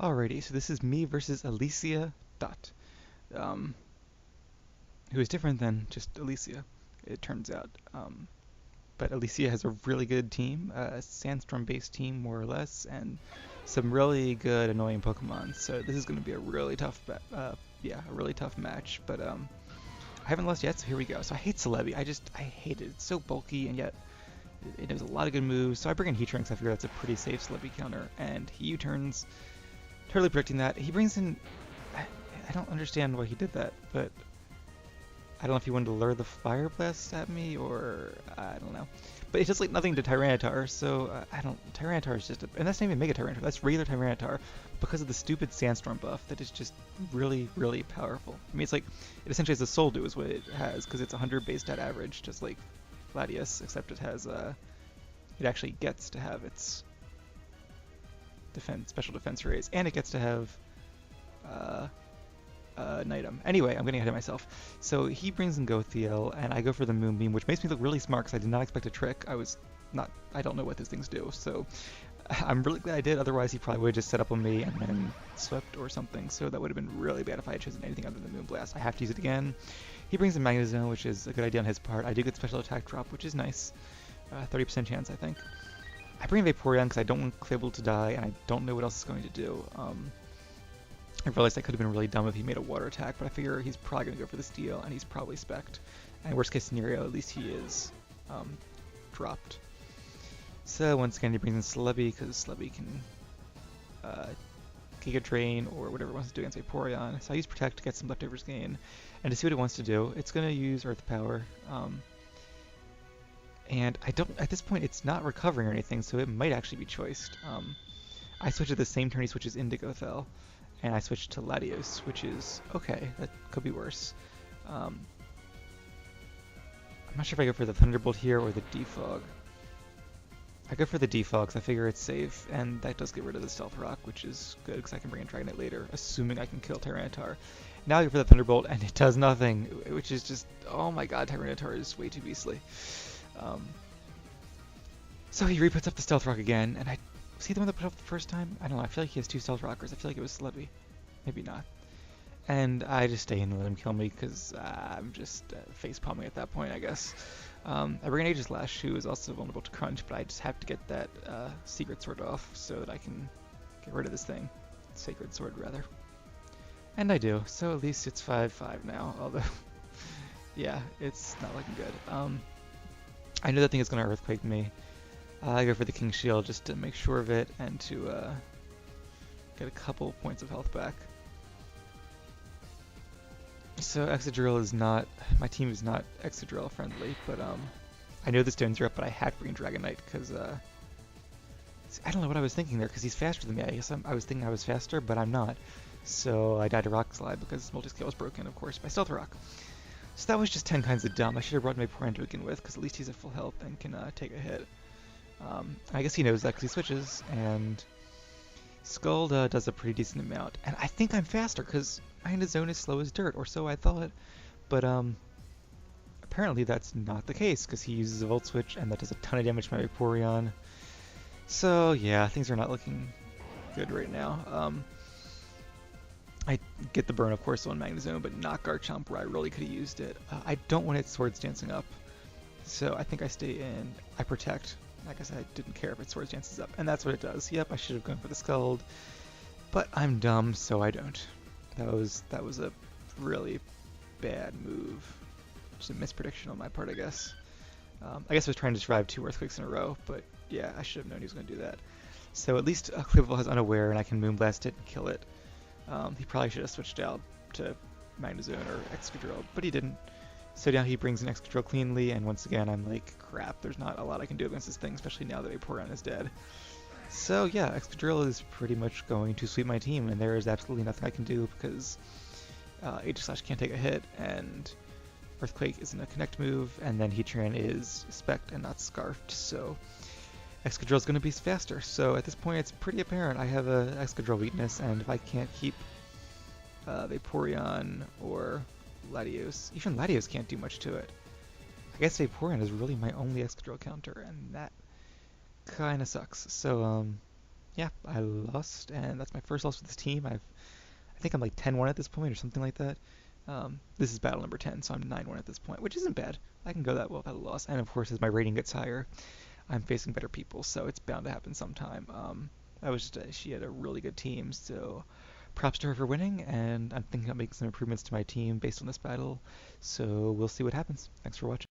Alrighty, so this is me versus Allycia Dot, um, who is different than just Allycia, it turns out. But Allycia has a really good team, a Sandstorm-based team more or less, and some really good annoying Pokemon. So this is going to be a really tough, a really tough match. But I haven't lost yet, so here we go. So I hate Celebi. I hate it. It's so bulky, and yet it does a lot of good moves. So I bring in Heatran because I figure that's a pretty safe Celebi counter, and he U-turns. Totally predicting that. He brings in... I don't understand why he did that, but I don't know if he wanted to lure the Fire Blast at me, or... I don't know. But it does like nothing to Tyranitar, so I don't... Tyranitar is just a... And that's not even Mega Tyranitar, that's regular Tyranitar, because of the stupid Sandstorm buff that is just really, really powerful. I mean, it's like... It essentially has a Soul Dew is what it has, because it's 100 base stat average, just like Latias, except it has... It actually gets to have its... special defense raise, and it gets to have an item. Anyway, I'm getting ahead of myself. So he brings in Gotheel, and I go for the Moonbeam, which makes me look really smart because I did not expect a trick. I don't know what these things do, so I'm really glad I did. Otherwise, he probably would have just set up on me and then swept or something. So that would have been really bad if I had chosen anything other than Moonblast. I have to use it again. He brings in Magnezone, which is a good idea on his part. I do get special attack drop, which is nice. 30% chance, I think. I bring Vaporeon because I don't want Clayble to die, and I don't know what else it's going to do. I realized I could have been really dumb if he made a water attack, but I figure he's probably going to go for the Steel, and he's probably Spec'd. And worst case scenario, at least he is dropped. So once again, he brings in Celebi, because Celebi can Giga Drain or whatever it wants to do against Vaporeon. So I use Protect to get some leftovers gain. And to see what it wants to do, it's going to use Earth Power. And at this point, it's not recovering or anything, so it might actually be choiced. I switched at the same turn he switches into Gothel, and I switched to Latios, which is okay. That could be worse. I'm not sure if I go for the Thunderbolt here or the Defog. I go for the Defog because I figure it's safe, and that does get rid of the Stealth Rock, which is good because I can bring in Dragonite later, assuming I can kill Tyranitar. Now I go for the Thunderbolt, and it does nothing, which is just, oh my god, Tyranitar is way too beastly. So he re-puts up the Stealth Rock again, and was he the one that put up the first time? I don't know, I feel like he has 2 Stealth Rockers. I feel like it was Celebi. Maybe not. And I just stay in and let him kill me, because I'm just face-palming at that point, I guess. I bring in Aegislash, who is also vulnerable to Crunch, but I just have to get that Secret Sword off so that I can get rid of this thing. Sacred Sword, rather. And I do, so at least it's 5-5 now, although... yeah, it's not looking good. I know that thing is going to Earthquake me. I go for the King Shield just to make sure of it and to get a couple points of health back. So Excadrill is not, my team is not Excadrill friendly, but I know the stones are up, but I had to bring Dragonite because I don't know what I was thinking there because he's faster than me. I guess I was thinking I was faster, but I'm not. So I died to Rock Slide because Multiscale was broken, of course, by Stealth Rock. So that was just 10 kinds of dumb. I should have brought my Vaporeon to begin with because at least he's at full health and can take a hit. I guess he knows that because he switches, and Scald does a pretty decent amount. And I think I'm faster because Magnezone is slow as dirt, or so I thought. But apparently that's not the case because he uses a Volt Switch, and that does a ton of damage to my Vaporeon. So yeah, things are not looking good right now. I get the burn, of course, on Magnezone, but not Garchomp, where I really could have used it. I don't want its Swords Dancing up, so I think I stay in. I Protect. Like I said, I didn't care if its Swords Dances up, and that's what it does. Yep, I should have gone for the Scald, but I'm dumb, so I don't. That was a really bad move. Just a misprediction on my part, I guess. I guess I was trying to survive 2 Earthquakes in a row, but yeah, I should have known he was going to do that. So at least Clayble has Unaware, and I can Moonblast it and kill it. He probably should have switched out to Magnezone or Excadrill, but he didn't. So now he brings in Excadrill cleanly, and once again I'm like, crap, there's not a lot I can do against this thing, especially now that Vaporeon is dead. So yeah, Excadrill is pretty much going to sweep my team, and there is absolutely nothing I can do because Aegislash can't take a hit, and Earthquake isn't a connect move, and then Heatran is Spec'd and not Scarfed, so Excadrill is going to be faster. So at this point it's pretty apparent I have a Excadrill weakness, and if I can't keep Vaporeon or Latios, even Latios can't do much to it. I guess Vaporeon is really my only Excadrill counter, and that kind of sucks. So yeah, I lost, and that's my first loss with this team. I think I'm like 10-1 at this point or something like that. This is battle number 10, so I'm 9-1 at this point, which isn't bad. I can go that well without a loss. And of course, as my rating gets higher, I'm facing better people, so it's bound to happen sometime. She had a really good team, so props to her for winning, and I'm thinking about making some improvements to my team based on this battle. So we'll see what happens. Thanks for watching.